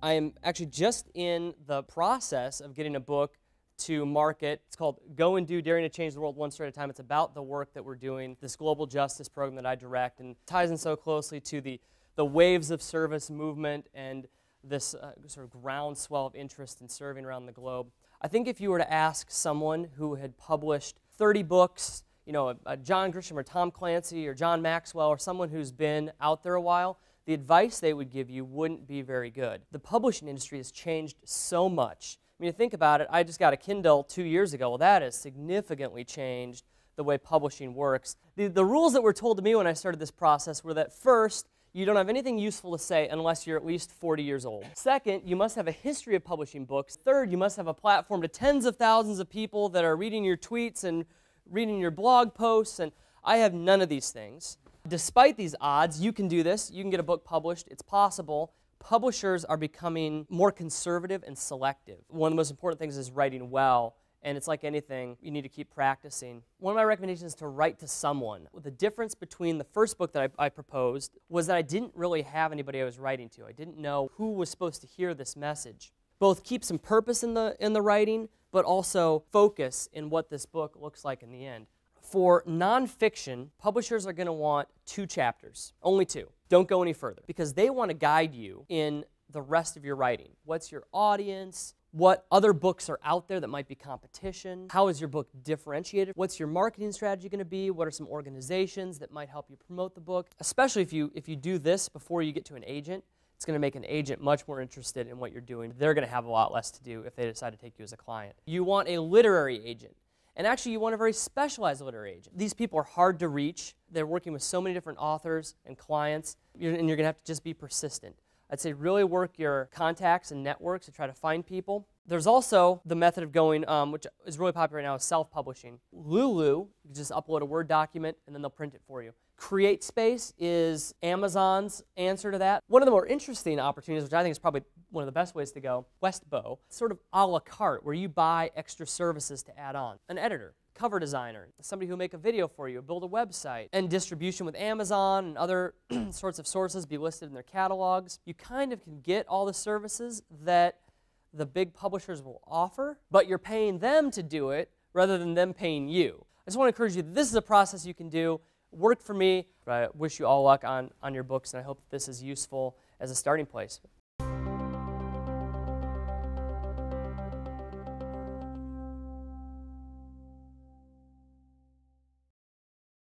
I am actually just in the process of getting a book to market. It's called Go and Do, Daring to Change the World One Story at a Time. It's about the work that we're doing, this global justice program that I direct, and ties in so closely to the waves of service movement and this sort of groundswell of interest in serving around the globe. I think if you were to ask someone who had published 30 books, you know, a John Grisham or Tom Clancy or John Maxwell, or someone who's been out there a while, the advice they would give you wouldn't be very good. The publishing industry has changed so much. I mean, you think about it, I just got a Kindle 2 years ago. Well, that has significantly changed the way publishing works. The rules that were told to me when I started this process were that first, you don't have anything useful to say unless you're at least 40 years old. Second, you must have a history of publishing books. Third, you must have a platform to tens of thousands of people that are reading your tweets and reading your blog posts, and I have none of these things. Despite these odds, you can do this. You can get a book published. It's possible. Publishers are becoming more conservative and selective. One of the most important things is writing well. And it's like anything, you need to keep practicing. One of my recommendations is to write to someone. The difference between the first book that I proposed was that I didn't really have anybody I was writing to. I didn't know who was supposed to hear this message. Both keep some purpose in the writing, but also focus in what this book looks like in the end. For nonfiction, publishers are going to want 2 chapters, only 2. Don't go any further, because they want to guide you in the rest of your writing. What's your audience? What other books are out there that might be competition? How is your book differentiated? What's your marketing strategy going to be? What are some organizations that might help you promote the book? Especially if you do this before you get to an agent, it's going to make an agent much more interested in what you're doing. They're going to have a lot less to do if they decide to take you as a client. You want a literary agent. And actually, you want a very specialized literary agent. These people are hard to reach. They're working with so many different authors and clients, and you're going to have to just be persistent. I'd say really work your contacts and networks to try to find people. There's also the method of going, which is really popular right now, is self-publishing. Lulu, you just upload a Word document and then they'll print it for you. CreateSpace is Amazon's answer to that. One of the more interesting opportunities, which I think is probably one of the best ways to go, Westbow, sort of a la carte, where you buy extra services to add on. An editor, cover designer, somebody who will make a video for you, build a website, and distribution with Amazon and other sorts of sources be listed in their catalogs. You kind of can get all the services that the big publishers will offer, but you're paying them to do it rather than them paying you. I just want to encourage you that this is a process you can do. Worked for me. I wish you all luck on your books, and I hope that this is useful as a starting place.